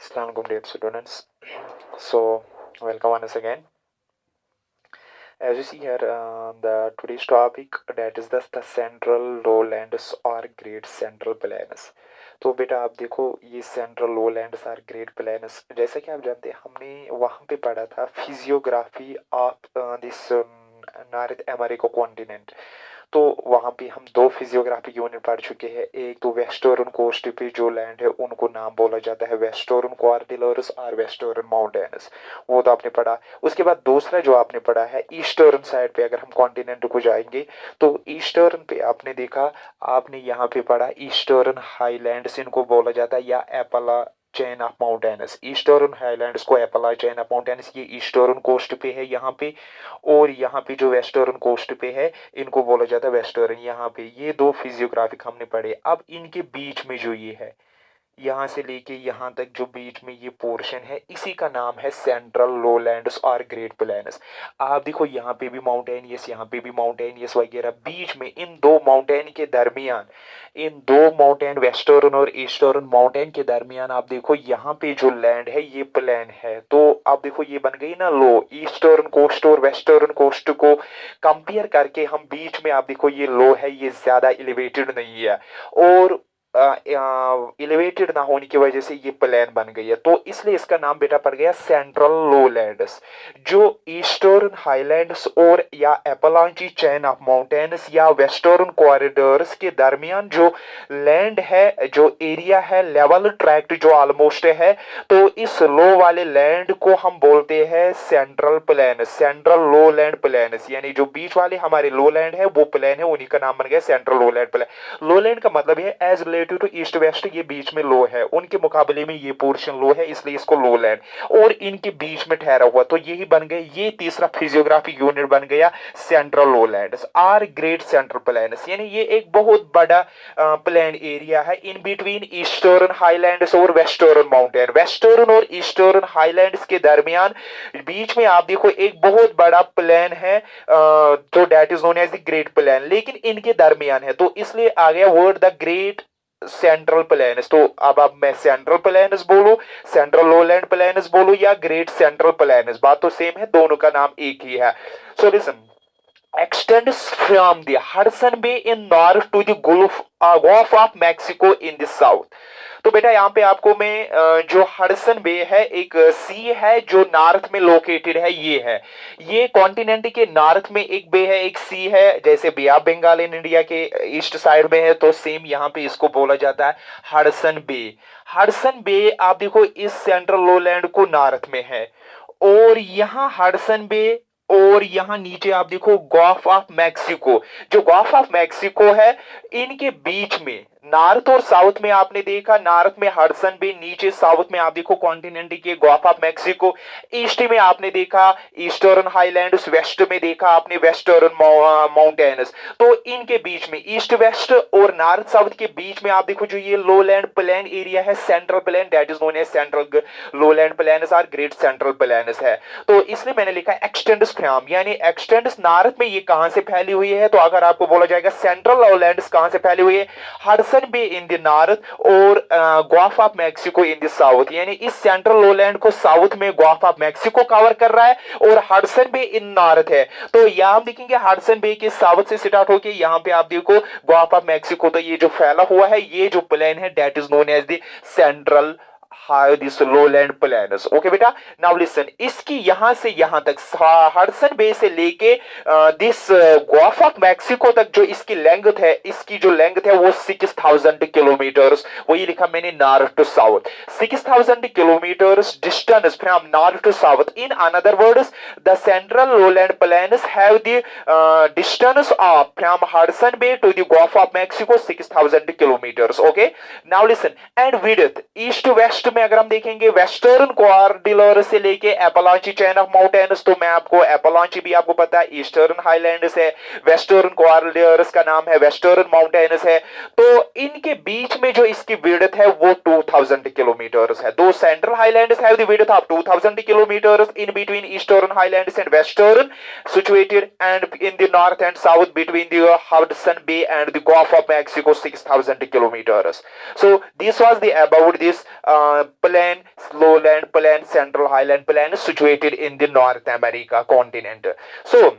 Assalamualaikum dear students. So welcome once again. As you see here, the today's topic that is the central lowlands or Great Central Plains. तो बेटा आप देखो ये central लोलैंड्स और great planes जैसा कि आप जानते हैं हमने वहाँ पे पढ़ा था physiography of this north America continent. तो वहाँ पे हम दो फिजियोग्राफी यूनिट पढ़ चुके हैं। एक तो वेस्टर्न कोस्ट पे जो लैंड है उनको नाम बोला जाता है वेस्टर्न कॉर्डिलर्स और वेस्टर्न माउंटेन्स, वो तो आपने पढ़ा। उसके बाद दूसरा जो आपने पढ़ा है ईस्टर्न साइड पे, अगर हम कॉन्टिनेंट को जाएंगे तो ईस्टर्न पे आपने देखा, आपने यहाँ पे पढ़ा ईस्टर्न हाईलैंड्स इनको बोला जाता है या एपला chain of mountains. Eastern highlands को एपला चेन ऑफ माउंटेन्स, ये ईस्टर्न कोस्ट पे है यहाँ पे, और यहाँ पे जो वेस्टर्न कोस्ट पे है इनको बोला जाता है वेस्टर्न। यहाँ पे ये दो फिजियोग्राफिक हमने पढ़े। अब इनके बीच में जो ये है, यहाँ से लेके यहाँ तक जो बीच में ये पोर्शन है, इसी का नाम है सेंट्रल लोलैंड्स और ग्रेट प्लेन्स। आप देखो यहाँ पे भी माउंटेनियस, यहाँ पे भी माउंटेनियस वगैरह, बीच में इन दो माउंटेन के दरमियान, इन दो माउंटेन वेस्टर्न और ईस्टर्न माउंटेन के दरमियान आप देखो यहाँ पे जो लैंड है ये प्लेन है। तो आप देखो ये बन गई ना लो। ईस्टर्न कोस्ट और वेस्टर्न कोस्ट को कंपेयर करके हम बीच में आप देखो ये लो है, ये ज्यादा एलिवेटेड नहीं है, और एलिवेटेड ना होने की वजह से ये प्लेन बन गई है। तो इसलिए इसका नाम बेटा पड़ गया सेंट्रल लोलैंड्स। जो ईस्टर्न हाईलैंड्स और या एपलांची चेन ऑफ माउंटेन्स या वेस्टर्न कॉरिडोर्स के दरमियान जो लैंड है, जो एरिया है, लेवल ट्रैक्ट जो ऑलमोस्ट है, तो इस लो वाले लैंड को हम बोलते हैं central plain, central lowland plains. यानी जो बीच वाले हमारे लोलैंड है वो प्लेन है, उन्हीं का नाम बन गया सेंट्रल लोलैंड प्लेन। लोलैंड का मतलब है as relative to east west, ये बीच में लो है, उनके मुकाबले में ये पोर्शन लो है, इसलिए इसको लोलैंड, और इनके बीच में ठहरा हुआ, तो यही बन गए, ये तीसरा फिजियोग्राफिक यूनिट बन गया central lowlands or great central plains. यानी ये एक बहुत बड़ा प्लेन एरिया है इन बिटवीन ईस्टर्न हाईलैंड्स और वेस्टर्न माउंटेन। वेस्टर्न और ईस्टर्न हाईलैंड्स के दरमियान बीच में आप देखो एक बहुत बड़ा प्लेन है, तो that is known as the great plain, लेकिन इनके दरमियान है, तो इसलिए आ गया word the great central plains. तो अब मैं सेंट्रल प्लेन्स बोलूं, सेंट्रल लोलैंड प्लेन्स बोलूं या ग्रेट सेंट्रल प्लेन्स, बात तो सेम है, दोनों का नाम एक ही है। So listen, extends from the Hudson Bay in north to the Gulf of Mexico in the south। तो बेटा यहाँ पे आपको मैं जो हडसन बे है, एक सी है जो नॉर्थ में लोकेटेड है, ये है, ये कॉन्टिनेंट के नॉर्थ में एक बे है, एक सी है। जैसे बे ऑफ बंगाल इन इंडिया के ईस्ट साइड में है, तो सेम यहाँ पे इसको बोला जाता है हडसन बे। हडसन बे आप देखो इस सेंट्रल लोलैंड को नॉर्थ में है, और यहाँ हडसन बे, और यहाँ नीचे आप देखो गल्फ ऑफ मैक्सिको। जो गल्फ ऑफ मैक्सिको है, इनके बीच में नॉर्थ और साउथ में आपने देखा, नॉर्थ में हडसन बे, नीचे साउथ में आप देखो कॉन्टिनेंट के गल्फ ऑफ मैक्सिको, ईस्ट में आपने देखा ईस्टर्न हाईलैंड्स, वेस्ट में देखा आपने वेस्टर्न माउंटेन्स। तो इनके बीच में ईस्ट वेस्ट और नॉर्थ साउथ के बीच में आप देखो जो ये लोलैंड प्लेन एरिया है, central plain, that is known as central lowland plains और ग्रेट सेंट्रल प्लेन्स है। तो इसलिए मैंने लिखा एक्सटेंड्स फ्रॉम, यानी एक्सटेंड्स नॉर्थ में ये कहां से फैली हुई है, तो अगर आपको बोला जाएगा सेंट्रल लोलैंड्स कहां से फैली हुई है, Hudson Bay in the north और gulf of Mexico in the south. यानी इस सेंट्रल लोलैंड को साउथ में गल्फ ऑफ मैक्सिको कवर कर रहा है और हडसन बे इन नॉर्थ है। तो यहां हम देखेंगे हडसन बे के साउथ से स्टार्ट होके यहां पे आप देखो गल्फ ऑफ मैक्सिको, तो ये जो फैला हुआ है ये जो प्लेन है that is known as the central this lowland plains. Okay बेटा, नाउ लिसन, इसकी यहां से यहां तक हडसन बे से लेके दिस गल्फ ऑफ मैक्सिको तक जो इसकी लेंथ है, इसकी जो लेंथ है वो 6000 किलोमीटर्स, वही लिखा मैंने north to south, 6000 kilometres distance from north to south. In another words the central lowland plains have the distance of from Hudson Bay to the gulf of Mexico 6000 kilometres. Okay, now listen, and width east west में अगर हम देखेंगे western कॉर्डिलर से लेके एपलांची chain of mountains, तो मैं आपको एपलांची भी आपको पता है ईस्टर्न हाईलैंड्स है, वेस्टर्न कॉर्डिलर्स का नाम है वेस्टर्न माउंटेन्स है। तो इनके बीच में जो इसकी विड्थ है वो 2000 किलोमीटर्स है। दो central highlands have the width of 2000 kilometres in between eastern highlands and western situated and in the north and south between the Hudson Bay and the Gulf of Mexico 6000 kilometers. So this was the about this plain, lowland plain, central highland plain situated in the North America continent. So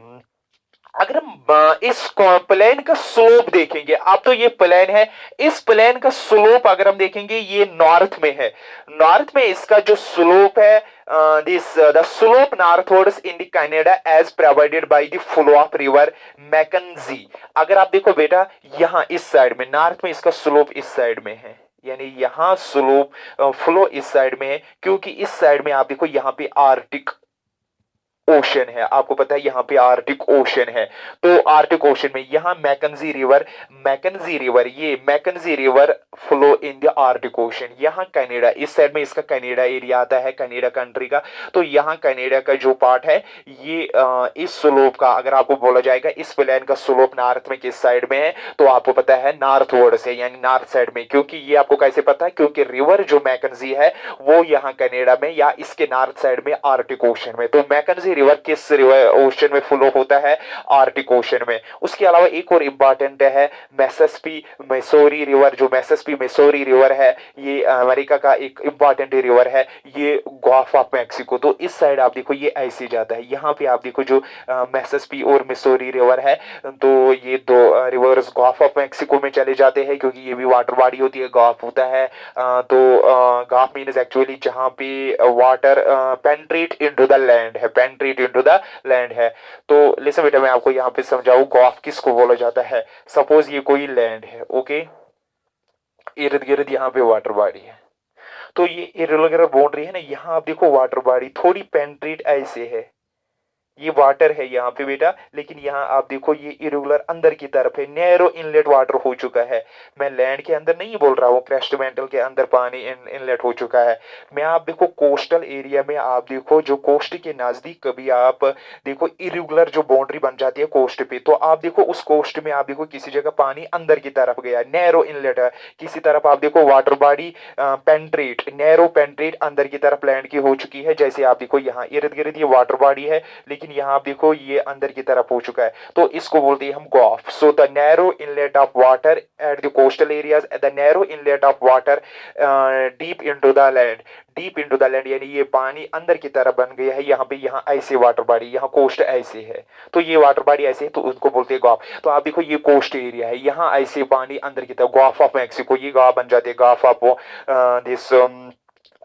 अगर हम इस plane का slope देखेंगे, अब तो ये plane है, इस प्लेन का स्लोप अगर हम देखेंगे ये नॉर्थ में है, नॉर्थ में इसका जो स्लोप है, this the slope northwards in the Canada as provided by the flow of river Mackenzie. अगर आप देखो बेटा यहाँ इस साइड में नॉर्थ में इसका स्लोप इस साइड में है, यानी यहाँ स्लोप फ्लो इस साइड में है, क्योंकि इस साइड में आप देखो यहाँ पे आर्टिक ओशन है, आपको पता है यहाँ पे आर्टिक ओशन है, तो आर्टिक ओशन में यहाँ मैकेंजी रिवर, ये Mackenzie river flow in the Arctic ocean, यहाँ कनाडा इस साइड में इसका कनाडा एरिया आता है, कनाडा कंट्री का, तो यहाँ कनाडा का जो पार्ट है ये इस स्लोप का, अगर आपको बोला जाएगा इस प्लेन का स्लोप नॉर्थ में किस साइड में है, तो आपको पता है नॉर्थ वर्ड से, यानी नॉर्थ साइड में, क्योंकि ये आपको कैसे पता है, क्योंकि रिवर जो मैकेंजी है वो यहाँ कनाडा में या इसके नॉर्थ साइड में आर्टिक ओशन में, तो मैकेंजी रिवर किस रिवर ओशन में फ्लो होता है, आर्टिक ओशन में। उसके अलावा एक और इंपॉर्टेंट है मैसेस्पी मिसौरी रिवर, जो मैसेस्पी मिसौरी रिवर है ये अमेरिका का एक इंपॉर्टेंट रिवर है, ये गल्फ ऑफ मैक्सिको, तो इस साइड आप देखो ये ऐसे जाता है, यहाँ पे आप देखो जो मैसेस्पी और मिसौरी रिवर है, तो ये दो रिवर्स गल्फ ऑफ मैक्सिको में चले जाते हैं, क्योंकि ये भी वाटर बॉडी होती है, गल्फ होता है, तो गल्फ मीन्स एक्चुअली जहाँ पे water penetrate into the land है, पेनिट्रेट इनटू द लैंड है। तो लिसन बेटा मैं आपको यहाँ पे समझाऊं गल्फ किसको बोला जाता है। सपोज ये कोई लैंड है, ओके, इर्द गिर्द यहाँ पे वाटर बॉडी है, तो ये इरेगुलर बाउंड्री है ना, यहाँ आप देखो वाटर बॉडी थोड़ी पेनिट्रेट ऐसे है, ये वाटर है यहाँ पे बेटा, लेकिन यहाँ आप देखो ये इरेगुलर अंदर की तरफ है, नैरो इनलेट वाटर हो चुका है, मैं लैंड के अंदर नहीं बोल रहा हूँ, क्रेस्ट मेंटल के अंदर पानी इनलेट हो चुका है, मैं आप देखो कोस्टल एरिया में आप देखो जो कोस्ट के नजदीक कभी आप देखो इरेगुलर जो बाउंड्री बन जाती है कोस्ट पे, तो आप देखो उस कोस्ट में आप देखो किसी जगह पानी अंदर की तरफ गया, नैरो इनलेट है, किसी तरफ आप देखो water body penetrate, narrow penetrate अंदर की तरफ लैंड की हो चुकी है, जैसे आप देखो यहाँ इर्द गिर्द ये वाटर बॉडी है, लेकिन यहाँ आप देखो ये अंदर की तरफ हो चुका है, तो इसको बोलते हैं हम gulf. So the narrow inlet of water at the coastal areas, the narrow inlet of water deep into the land, deep into the land, यानी ये पानी अंदर की तरफ बन गया है, यहाँ पे यहाँ ऐसे वाटर बॉडी, यहाँ कोस्ट ऐसे है, तो ये वाटर बॉडी ऐसे है, तो उनको बोलते हैं गल्फ। तो आप देखो ये कोस्ट एरिया है, यहाँ ऐसे पानी अंदर की तरफ, गल्फ ऑफ मैक्सिको, ये गल्फ बन जाते हैं, गल्फ ऑफ दिस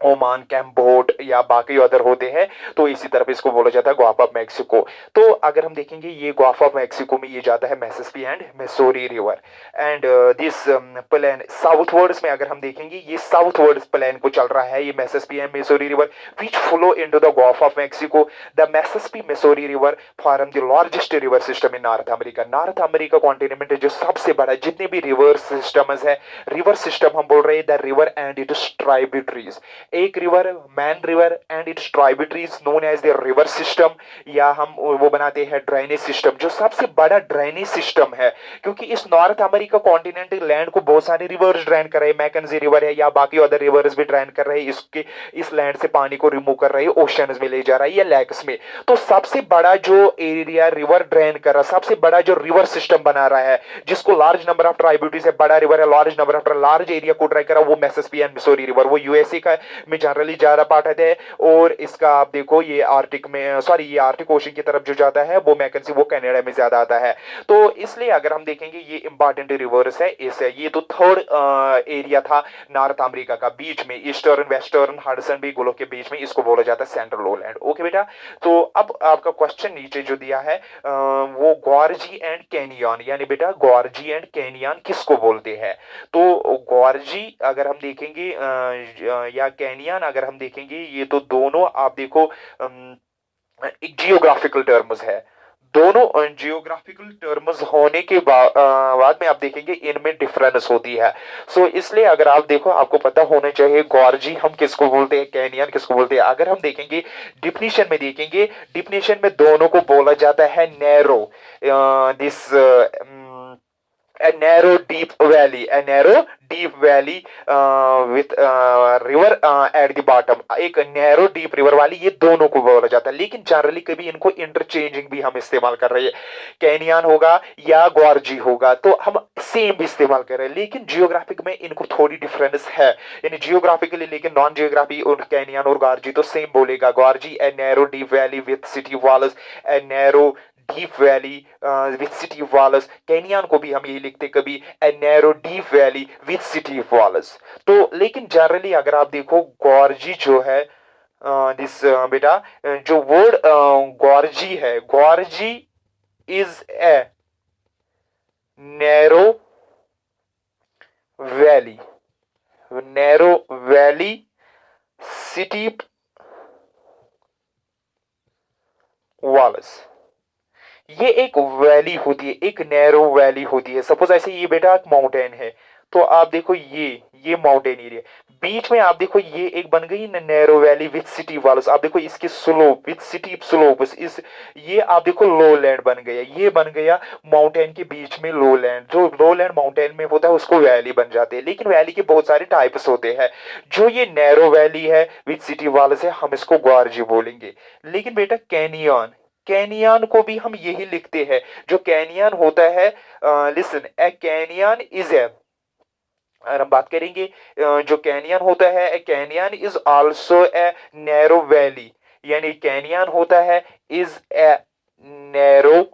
ओमान, कैम्बोट या बाकी अदर होते हैं, तो इसी तरफ इसको बोला जाता है गल्फ ऑफ मैक्सिको। तो अगर हम देखेंगे ये गल्फ ऑफ मैक्सिको में ये जाता है Mississippi and Missouri river, and this plain southwards में अगर हम देखेंगे ये साउथवर्ड्स प्लेन को चल रहा है, ये Mississippi and Missouri river which flow into the gulf of Mexico. The Mississippi Missouri river form the largest river system in North America, North America continent जो सबसे बड़ा, जितने भी रिवर सिस्टम है, रिवर सिस्टम हम बोल रहे हैं the river and its tributaries, एक river main river and its tributaries known as the river system, या हम वो बनाते हैं ड्रेनेज सिस्टम, जो सबसे बड़ा ड्रेनेज सिस्टम है, क्योंकि इस नॉर्थ अमेरिका कॉन्टिनेंटल लैंड को बहुत सारे रिवर्स ड्रेन कर रहे हैं, मैकेंजी रिवर है या बाकी अदर रिवर्स भी ड्रेन कर रहे हैं, इसके इस लैंड से पानी को रिमूव कर रहे हैं, ओशंस में ले जा रहा है या लैक्स में। तो सबसे बड़ा जो एरिया रिवर ड्रेन कर रहा है, सबसे बड़ा जो रिवर सिस्टम बना रहा है, जिसको लार्ज नंबर ऑफ ट्राइब्यूटरीज है, बड़ा रिवर है, large number of large area को ड्रेन कर रहा है, वो मैसेस्पी एंड मिसौरी रिवर, वो यूएसए का में जनरली ज्यादा पार्ट है, और इसका आप देखो ये आर्टिक में, सॉरी ये आर्टिक ओशन की तरफ जो जाता है वो मैकेंजी, वो कनाडा में ज्यादा आता है। तो इसलिए अगर हम देखेंगे ये इंपॉर्टेंट रिवर्स है, इस ये तो थर्ड एरिया था नॉर्थ अमेरिका का, बीच में ईस्टर्न वेस्टर्न हडसन बे गोलों के बीच में, इसको बोला जाता है सेंट्रल लोलैंड। ओके बेटा, तो अब आपका क्वेश्चन नीचे जो दिया है वो गॉर्जी एंड कैनियन, यानी बेटा गॉर्जी एंड कैनियन किसको बोलते हैं, तो गॉर्जी अगर हम देखेंगे या कैनियन अगर हम देखेंगे, ये तो दोनों आप देखो एक जियोग्राफिकल टर्म्स है, दोनों जियोग्राफिकल टर्म्स होने के बाद में आप देखेंगे इनमें डिफरेंस होती है। सो इसलिए अगर आप देखो आपको पता होना चाहिए गॉर्जी हम किसको बोलते हैं, कैनियन किसको बोलते हैं। अगर हम देखेंगे डिफिनीशन में, देखेंगे डिफिनीशन में दोनों को बोला जाता है narrow, this a narrow deep valley, a narrow deep valley with river at the bottom, एक नैरो डीप रिवर वाली, ये दोनों को बोला जाता है। लेकिन जनरली कभी इनको इंटरचेंजिंग भी हम इस्तेमाल कर रहे हैं, कैनियन होगा या गॉर्जी होगा तो हम सेम भी इस्तेमाल कर रहे हैं, लेकिन जियोग्राफिक में इनको थोड़ी डिफरेंस है, यानी जियोग्राफिकली, लेकिन नॉन जियोग्राफी और कैनियन और गॉर्जी तो सेम बोलेगा। Gorge a narrow deep valley with steep walls, a narrow deep valley with steep walls. Canyon को भी हम यही लिखते कभी a narrow deep valley with steep walls. तो लेकिन जनरली अगर आप देखो गॉर्जी जो है दिस बेटा जो वर्ड गॉर्जी है, gorge is a narrow valley, narrow valley steep walls। ये एक वैली होती है, एक नैरो वैली होती है। सपोज ऐसे ये बेटा एक माउंटेन है, तो आप देखो ये माउंटेन एरिया, बीच में आप देखो ये एक बन गई narrow valley with steep walls. आप देखो इसकी स्लोप विथ सिटी स्लोप्स, इस ये आप देखो लो लैंड बन गया, ये बन गया माउंटेन के बीच में लो लैंड। जो लो लैंड माउंटेन में होता है उसको वैली बन जाते हैं, लेकिन वैली के बहुत सारे टाइप्स होते हैं। जो ये नैरो वैली है विथ सिटी वॉल्स है, हम इसको गॉर्जी बोलेंगे। लेकिन बेटा कैनियन, कैनियन को भी हम यही लिखते हैं। जो कैनियन होता है, listen, a canyon is a, अगर हम बात करेंगे जो कैनियन होता है, a canyon is also a narrow valley, यानी कैनियन होता है is a narrow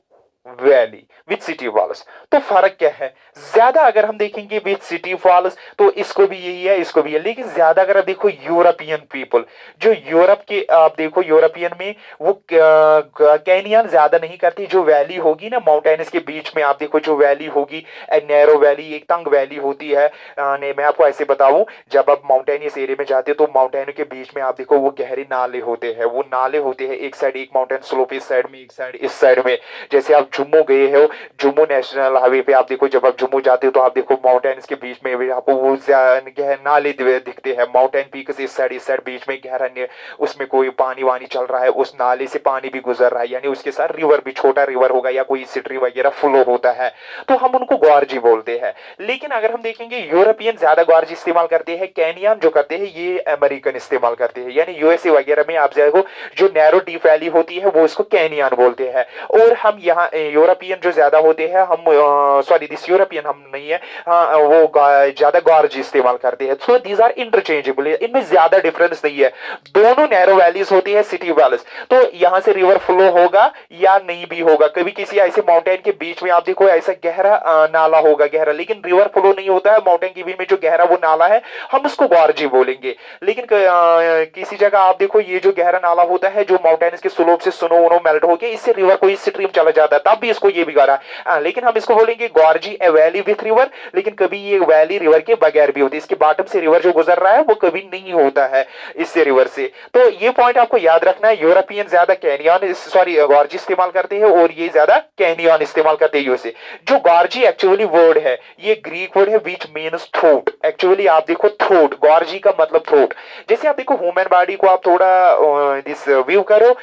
valley with steep walls. तो फर्क क्या है? ज्यादा अगर हम देखेंगे विथ सिटी वॉल्स तो इसको भी यही है, इसको भी है, लेकिन ज्यादा अगर आप देखो यूरोपियन पीपल, जो यूरोप के आप देखो यूरोपियन में वो कैनियन ज्यादा नहीं करती। जो वैली होगी ना माउंटेन्स के बीच में, आप देखो जो वैली होगी ए नैरो वैली, एक तंग वैली होती है। नहीं मैं आपको ऐसे बताऊं, जब आप माउंटेनियस एरिया में जाते हो तो माउंटेन के बीच में आप देखो वो गहरे नाले होते हैं, वो नाले होते हैं, एक साइड एक माउंटेन स्लोप इस साइड में, एक साइड इस साइड में। जैसे आप जम्मू गए हो, जम्मू नेशनल हाईवे पे आप देखो, जब आप जम्मू जाते हो तो आप देखो माउंटेन्स के बीच में भी आपको वो नाले दिखते हैं, माउंटेन पीक्स इस साइड बीच में गहरा, उसमें कोई पानी वानी चल रहा है, उस नाले से पानी भी गुजर रहा है, यानी उसके साथ रिवर भी, छोटा रिवर होगा या कोई सिटी वगैरह फ्लो होता है, तो हम उनको गॉर्जी बोलते हैं। लेकिन अगर हम देखेंगे यूरोपियन ज्यादा गॉर्जी इस्तेमाल करते हैं, कैनियन जो करते हैं ये अमेरिकन इस्तेमाल करते हैं, यानी यूएसए वगैरह में आप देखो जो नैरो डीप वैली होती है वो इसको कैनियन बोलते हैं। और हम यहाँ यूरोपियन जो ज्यादा होते हैं, हम सॉरी दिस यूरोपियन हम नहीं है, हाँ वो ज्यादा गॉर्जी इस्तेमाल करते हैं। सो दीज आर इंटरचेंजेबल, इनमें ज्यादा डिफरेंस नहीं है, दोनों नैरो वैलीज होती है, सिटी वैलीज। तो यहाँ से रिवर फ्लो होगा या नहीं भी होगा। कभी किसी ऐसे माउंटेन के बीच में आप देखो ऐसा गहरा नाला होगा, गहरा, लेकिन रिवर फ्लो नहीं होता है माउंटेन के बीच में, जो गहरा वो नाला है हम उसको गॉर्जी बोलेंगे। लेकिन किसी जगह आप देखो ये जो गहरा नाला होता है, जो माउंटेन के स्लोप से स्नो वनो मेल्ट होके इससे रिवर को इस स्ट्रीम चला जाता है, तब भी इसको ये भी गहरा, लेकिन हम इसको बोलेंगे गॉर्जी ए वैली विथ रिवर। लेकिन कभी ये वैली रिवर के बगैर भी होती है, इसके बॉटम से रिवर जो गुजर रहा है वो कभी नहीं होता है इससे रिवर से। तो ये पॉइंट आपको याद रखना है, यूरोपियन ज्यादा कैनियन सॉरी गॉर्जी इस्तेमाल करते हैं और ये ज्यादा कैनियन इस्तेमाल करते हैं यूएसए। जो गॉर्जी एक्चुअली वर्ड है, ये ग्रीक वर्ड है विच मीन्स थ्रोट। एक्चुअली आप देखो थ्रोट, गॉर्जी का मतलब थ्रोट। जैसे आप देखो ह्यूमन बॉडी को आप थोड़ा दिस व्यू करो,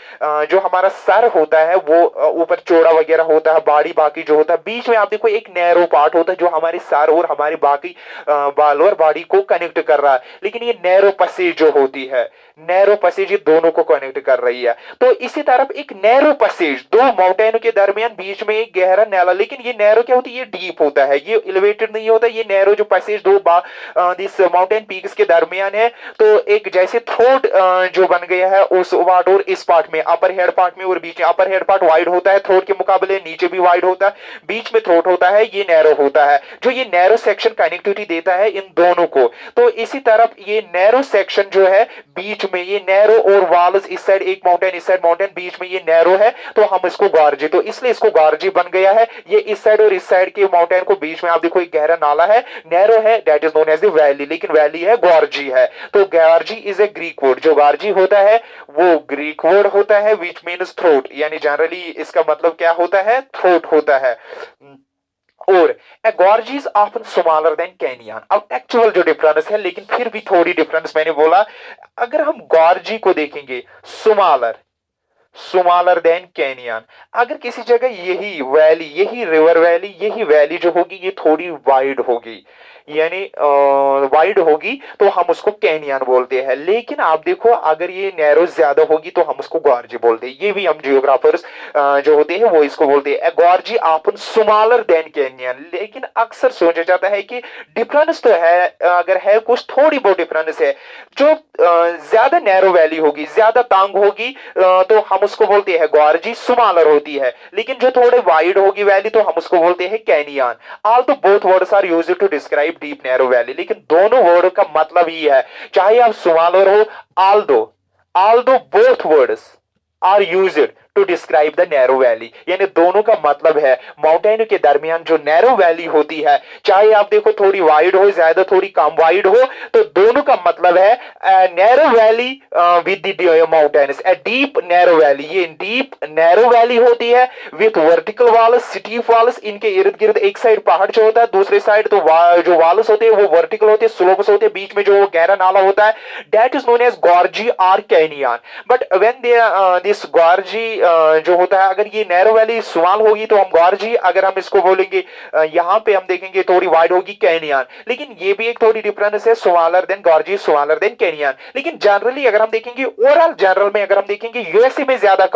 जो हमारा सर होता है वो ऊपर चौड़ा वगैरह होता है, बॉडी बाकी जो होता है, बीच में आप देखो एक नैरो पार्ट होता है जो हमारे सर और हमारी बाकी बाल और बॉडी को कनेक्ट कर रहा है। लेकिन ये नैरो पैसेज जो होती है, नैरो पैसेज ये दोनों को कनेक्ट कर रही है। तो इसी तरफ एक नैरो पैसेज, दो माउंटेन के दरमियान बीच में एक गहरा नाला, लेकिन ये नैरो क्या होती है, ये डीप होता है, ये एलिवेटेड नहीं होता। ये नैरो जो पैसेज दो दिस माउंटेन पीक्स के दरमियान है, तो एक जैसे थ्रोट जो बन गया है उस पार्ट और इस पार्ट में, अपर हेड पार्ट में और बीच में, अपर हेड पार्ट वाइड होता है थ्रोट के मुकाबले, नीचे भी वाइड होता है, बीच में थ्रोट होता है, ये नैरो होता है, जो ये नैरो सेक्शन कनेक्टिविटी देता है इन दोनों को। तो इसी तरफ ये नैरो सेक्शन जो है बीच में, ये नैरो और वॉल्स, इस साइड एक माउंटेन इस साइड माउंटेन, बीच में ये नैरो है, तो हम इसको गॉर्जी, तो इसलिए इसको गॉर्जी बन गया है। ये इस साइड और इस साइड के माउंटेन को बीच में आप देखो एक गहरा नाला है, नैरो है, that is known as the valley, लेकिन वैली है गॉर्जी है। तो gorge is a Greek word, जो गॉर्जी होता है वो ग्रीक वर्ड होता है विच मीन्स थ्रोट, यानी जनरली इसका मतलब क्या होता है, थ्रोट होता है। और a gorge is often smaller than canyon. अब एक्चुअल जो डिफरेंस है, लेकिन फिर भी थोड़ी डिफरेंस मैंने बोला, अगर हम गॉर्जी को देखेंगे स्मॉलर, स्मॉलर देन कैनियन। अगर किसी जगह यही वैली, यही रिवर वैली, यही वैली जो होगी ये थोड़ी वाइड होगी, यानी वाइड होगी, तो हम उसको कैनियन बोलते हैं। लेकिन आप देखो अगर ये नैरो ज्यादा होगी तो हम उसको गॉर्जी बोलते हैं। ये भी हम जियोग्राफर्स जो होते हैं वो इसको बोलते हैं गॉर्जी ऑफन स्मॉलर देन कैनियन। लेकिन अक्सर सोचा जाता है कि डिफरेंस तो है, अगर है कुछ थोड़ी बहुत डिफरेंस है। जो ज्यादा नैरो वैली होगी, ज्यादा तांग होगी, तो हम उसको बोलते हैं गॉर्जी, स्मॉलर होती है। लेकिन जो थोड़े वाइड होगी वैली तो हम उसको बोलते हैं canyon. Although both words are used to describe deep narrow valley, लेकिन दोनों वर्ड का मतलब ही है, चाहे आप स्मॉलर हो, although although both words are used to describe the narrow valley, यानी दोनों का मतलब है माउंटेन के दरमियान जो नैरो वैली होती है, चाहे आप देखो थोड़ी वाइड हो, ज्यादा थोड़ी कम वाइड हो, तो दोनों का मतलब है narrow valley with the mountains, A deep narrow valley. ये डीप नैरो वैली होती है with vertical walls, steep walls. इनके इर्द गिर्द एक साइड पहाड़ जो होता है, दूसरे साइड तो जो वॉल्स होते हैं वो वर्टिकल होते हैं, स्लोप्स होते हैं, बीच में जो गहरा नाला होता है, दैट इज नोन एज गॉर्जी और कैनियन। बट व्हेन दिस गॉर्जी जो होता है, अगर ये नैरो वैली स्मॉल होगी तो हम गॉर्जी, अगर हम इसको बोलेंगे यहां पे हम देखेंगे थोड़ी वाइड होगी कैनियन। लेकिन ये भी एक थोड़ी डिफरेंस है, smaller than gorge, smaller than canyon. लेकिन जनरली अगर हम देखेंगे, ओवरऑल जनरल में अगर हम देखेंगे, यूएसए में ज्यादा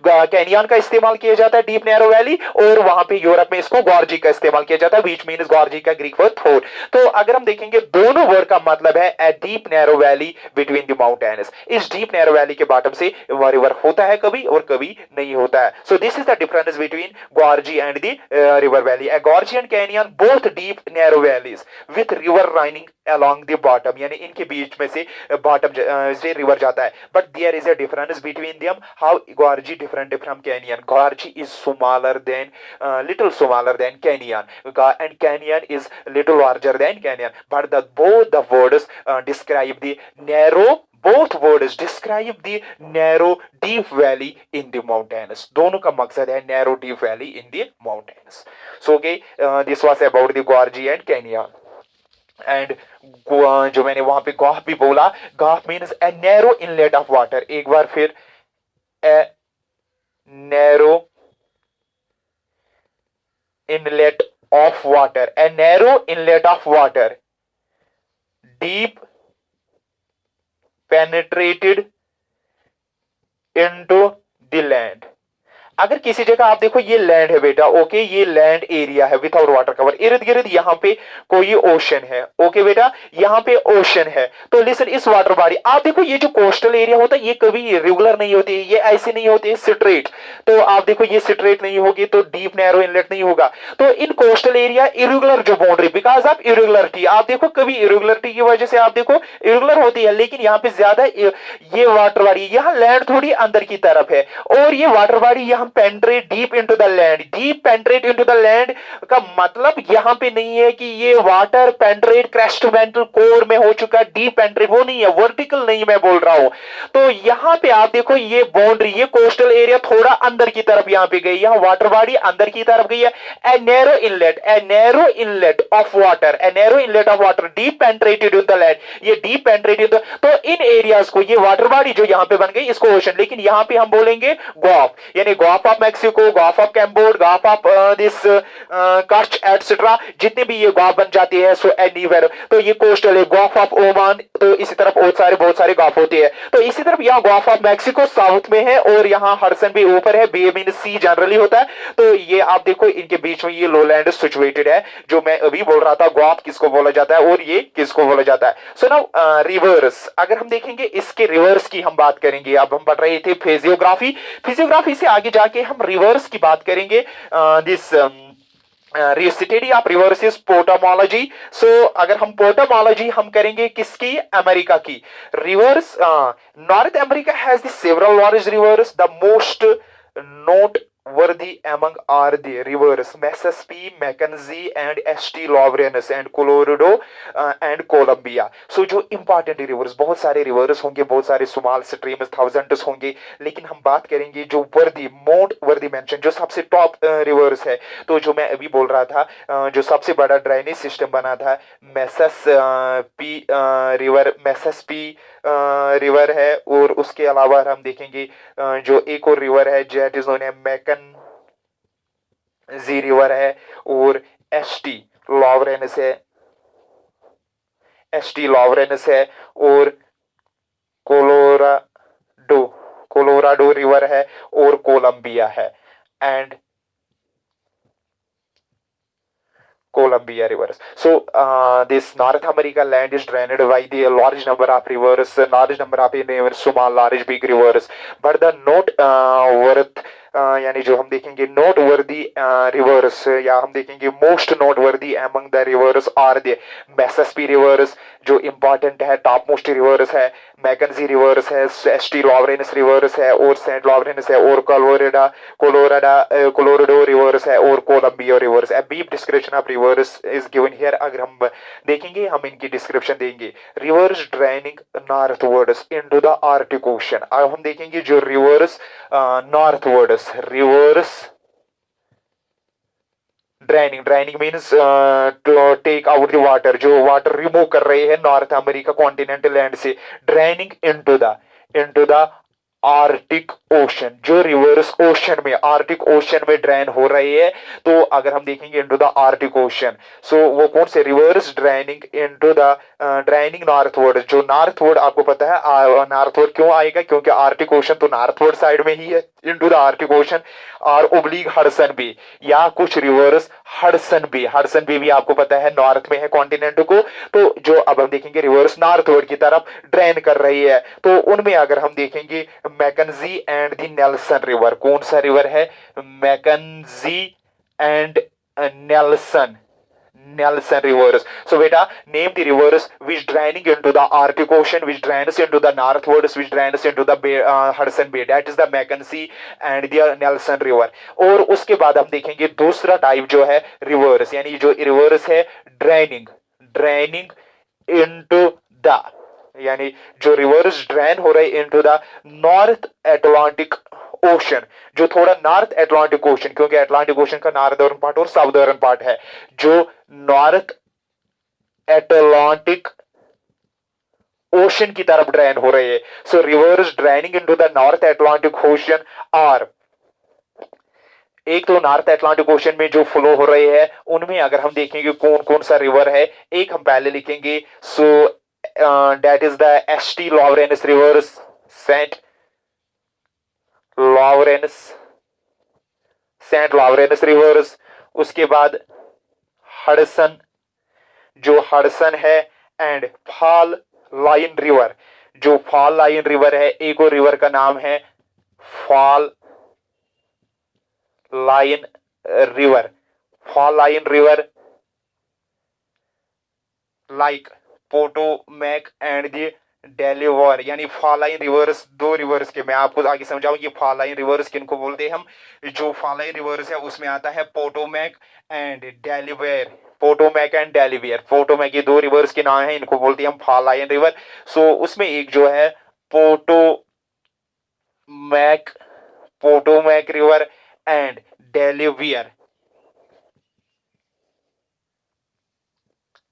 कैनियन का इस्तेमाल किया जाता है, डीप नैरो वैली, और वहां पे यूरोप में इसको गॉर्जी का इस्तेमाल किया जाता है, व्हिच मींस गॉर्जी का ग्रीक वर्ड थोर। तो अगर हम देखेंगे दोनों वर्ड का मतलब है a deep narrow valley between the mountains. इस डीप नैरो वैली के बॉटम से रिवर होता है कभी और कभी नहीं होता है। So this is the difference between gorge and the river valley. A gorge and canyon both deep narrow valleys with river running along the bottom, यानी इनके बीच में से बॉटम से रिवर जाता है। But there is a difference between them, how gorge different from canyon. Gorge is smaller than, little smaller than canyon, and canyon is little larger than canyon, but both the words describe the narrow, both words describe the narrow deep valley in the mountains। दोनों का मकसद है narrow deep valley in the mountains। So okay, this was about the gorge and canyon। And जो मैंने वहां पे gulf भी बोला, gulf means a narrow inlet of water. एक बार फिर, a narrow inlet of water, a narrow inlet of water, deep penetrated into the land. अगर किसी जगह आप देखो ये लैंड है बेटा, ओके, ये लैंड एरिया है विदाउट वाटर कवर, इर्द गिर्द यहाँ पे कोई ओशन है, ओके बेटा, यहाँ पे ओशन है। तो लिसन, इस वाटर बॉडी, आप देखो ये जो कोस्टल एरिया होता है ये कभी रेगुलर नहीं होती, ये ऐसे नहीं होते स्ट्रेट। तो आप देखो ये स्ट्रेट नहीं होगी तो डीप नैरो इनलेट नहीं होगा। तो इन कोस्टल एरिया इरेगुलर जो बाउंड्री, बिकॉज ऑफ इरेगुलरिटी, आप देखो कभी इरेगुलरिटी की वजह से आप देखो इरेगुलर होती है, लेकिन यहाँ पे ज्यादा ये वाटर बॉडी, यहाँ लैंड थोड़ी अंदर की तरफ है, और ये वाटर बॉडी यहाँ penetrate deep into the land. Deep penetrate into the land का मतलब यहां पे नहीं है कि ये water penetrate crest mantle core में हो चुका, डीप पेंट्रेट वो नहीं है, वर्टिकल नहीं मैं बोल रहा हूं। तो यहां पे आप देखो ये बाउंड्री, ये कोस्टल एरिया थोड़ा अंदर की तरफ यहां पे गई, यहां वाटर बॉडी अंदर की तरफ गई है। A narrow inlet, a narrow inlet of water, a narrow inlet of water deep penetrated in the land, ये डीप पेंट्रेटेड। तो इन एरियाज को, ये वाटर बॉडी जो यहां पे बन गई इसको ओशन, लेकिन यहां पे हम बोलेंगे गॉफ, यानी gulf of Mexico, gulf of Cambay, gulf of this Kutch etcetera, जितने भी ये गॉफ बन जाते हैं, सो एनीवेयर। तो ये कोस्टल है, गॉफ ऑफ ओमान, तो इसी तरफ बहुत सारे गॉफ होते हैं। तो इसी तरफ यहाँ गॉफ ऑफ मैक्सिको साउथ में है, और यहाँ हडसन भी ऊपर है, बे मीन सी जनरली होता है। तो ये आप देखो इनके बीच में ये लोलैंड सिचुएटेड है, जो मैं अभी बोल रहा था गॉफ किसको बोला जाता है और ये किसको बोला जाता है। सो नाउ रिवर्स, अगर हम देखेंगे इसके रिवर्स की हम बात करेंगे। अब हम पढ़ रहे थे फिजियोग्राफी, फिजियोग्राफी से आगे जाके हम रिवर्स की बात करेंगे। This study of rivers is potamology. So अगर हम पोटामोलॉजी हम करेंगे किसकी, अमेरिका की। Rivers, North America has the several large rivers, the most note worthy among are the rivers Mississippi, Mackenzie and St. Lawrence and Colorado and Columbia. So जो important rivers, बहुत सारे rivers होंगे, बहुत सारे small streams thousands होंगे, लेकिन हम बात करेंगे जो वर्दी, मोस्ट वर्दी मेंशन, जो सबसे टॉप रिवर्स है। तो जो मैं अभी बोल रहा था, जो सबसे बड़ा ड्रेनेज सिस्टम बना था Mississippi river, Mississippi river है। और उसके अलावा हम देखेंगे जो एक और रिवर है जेट इज नोन है मैकन जी रिवर है, और एसटी लॉवरेंस है, एसटी लॉवरेंस है, और कोलोराडो, कोलोराडो रिवर है, और कोलंबिया है and Columbia rivers. So this North America land is drained by the large number of rivers, large number of rivers, small, large, big rivers. But the not worth यानी जो हम देखेंगे note वर्दी reverse, या हम देखेंगे most noteworthy among the rivers are the Mississippi rivers, जो important है, टॉप मोस्ट रिवर्स है, मैकेंजी रिवर्स है, एसटी लॉवरेंस रिवर्स है, और सेंट लॉवरेंस है, और कोलोराडो रिवर्स है, और Columbia rivers. A brief description of rivers is given here. अगर हम देखेंगे, हम इनकी डिस्क्रिप्शन देंगे। Rivers draining northwards into the Arctic ocean. अब हम देखेंगे जो rivers northwards, rivers draining, draining means to take out the water, जो वाटर रिमूव कर रहे हैं नॉर्थ अमेरिका कॉन्टिनेंटल लैंड से, draining into the Arctic ocean, जो रिवर्स ओशन में, आर्टिक ओशन में ड्रेन हो रही है। तो अगर हम देखेंगे इनटू द आर्टिक ओशन, सो वो कौन से reverse draining into the draining northward, जो नॉर्थवर्ड आपको पता है नॉर्थवर्ड क्यों आएगा, क्योंकि आर्टिक ओशन तो नॉर्थवर्ड साइड में ही है। इनटू द आर्टिक ओशन और ओब्लिक हडसन बे, या कुछ रिवर्स हडसन बे भी आपको पता है नॉर्थ में है कॉन्टिनेंट को। तो जो अब हम देखेंगे रिवर्स नॉर्थवर्ड की तरफ ड्रेन कर रही है, तो उनमें अगर हम देखेंगे Mackenzie and the Nelson river, कौन सा रिवर है, Mackenzie and Nelson, Nelson rivers. So beta, name the rivers which draining into the Arctic Ocean, which drains into the northwards, which drains into the Hudson Bay. That is the Mackenzie and the Nelson river. और उसके बाद हम देखेंगे दूसरा type जो है reverse, यानी जो रिवर्स है ड्रेनिंग इनटू द, यानी जो रिवर्स ड्रेन हो रहे into the north Atlantic ocean, जो थोड़ा नॉर्थ अटलांटिक ओशन, क्योंकि अटलांटिक ओशन का नॉर्दर्न पार्ट और साउदर्न पार्ट है, जो नॉर्थ अटलांटिक ओशन की तरफ ड्रेन हो रहे हैं। So rivers draining into the north Atlantic ocean are, एक तो नॉर्थ अटलांटिक ओशन में जो फ्लो हो रहे हैं उनमें अगर हम देखेंगे कौन कौन सा रिवर है, एक हम पहले लिखेंगे। So that is the ST Lawrence rivers, Saint Lawrence rivers. उसके बाद हडसन, जो हडसन है, एंड फॉल लाइन रिवर, जो फॉल लाइन रिवर है। एक और रिवर का नाम है fall line river, fall line river like Potomac and the Delaware, यानी फॉलाइन रिवर्स, दो रिवर्स के मैं आपको आगे समझाऊं ये फॉलाइन रिवर्स किनको बोलते हैं हम। जो फॉलाइन रिवर्स है उसमें आता है Potomac and Delaware, Potomac and Delaware, Potomac ये दो रिवर्स के नाम है, इनको बोलते हैं हम फॉलाइन रिवर। सो उसमें एक जो है Potomac river and Delaware,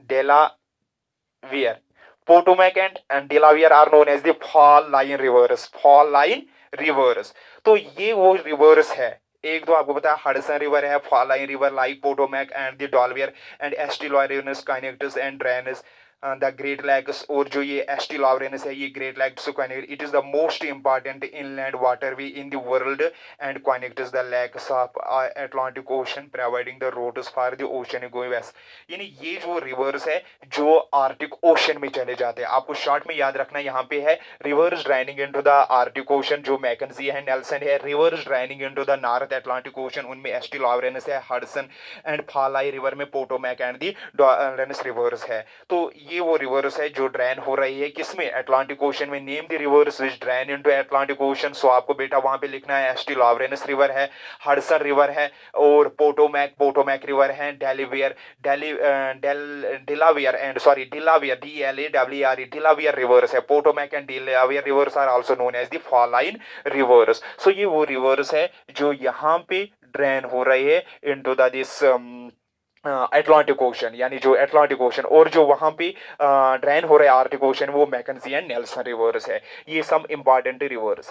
Delaware, Potomac and Delaware are known as the fall line rivers, fall line rivers. तो ये वो रिवर्स है, एक तो आपको पता है हडसन रिवर है, fall line river like Potomac and the Delaware and ST Lawrence connects and drains the great lakes. और जो ये एस्टी लॉरेनस है ये ग्रेट लैक्स को it is the most important inland waterway in the world and connects the lakes of Atlantic ocean providing the roads for the ocean going west. यानी ये जो reverse है जो आर्टिक ओशन में चले जाते हैं, आपको शॉर्ट में याद रखना यहाँ पे है rivers draining into the Arctic ocean, जो मैकेंजी है, नेल्सन है। Rivers draining into the north Atlantic ocean, उनमें एस्टी लॉरेनस है, हडसन एंड फॉलाई रिवर में Potomac and the Lawrence rivers है। तो ये वो रिवर्स है जो ड्रेन हो रही है किसमें, अटलांटिक ओशन में। Name the rivers which drain into Atlantic ocean. So आपको बेटा वहां पे लिखना है एस टी लॉरेंस रिवर है, हडसन रिवर है, और पोटोमैक पोटोमैक रिवर है, डेलीवियर डेली Delaware and sorry Delaware DLAWRE Delaware rivers है। Potomac and Delaware rivers are also known as the fall line rivers. So ये वो रिवर्स है जो यहाँ पे ड्रेन हो रहे हैं into the this Atlantic ocean, यानी जो अटलांटिक ओशन, और जो वहां पे ड्रेन हो रहे आर्टिक ओशन वो मैकेंजी एंड नेल्सन रिवर्स है। ये सब इंपॉर्टेंट रिवर्स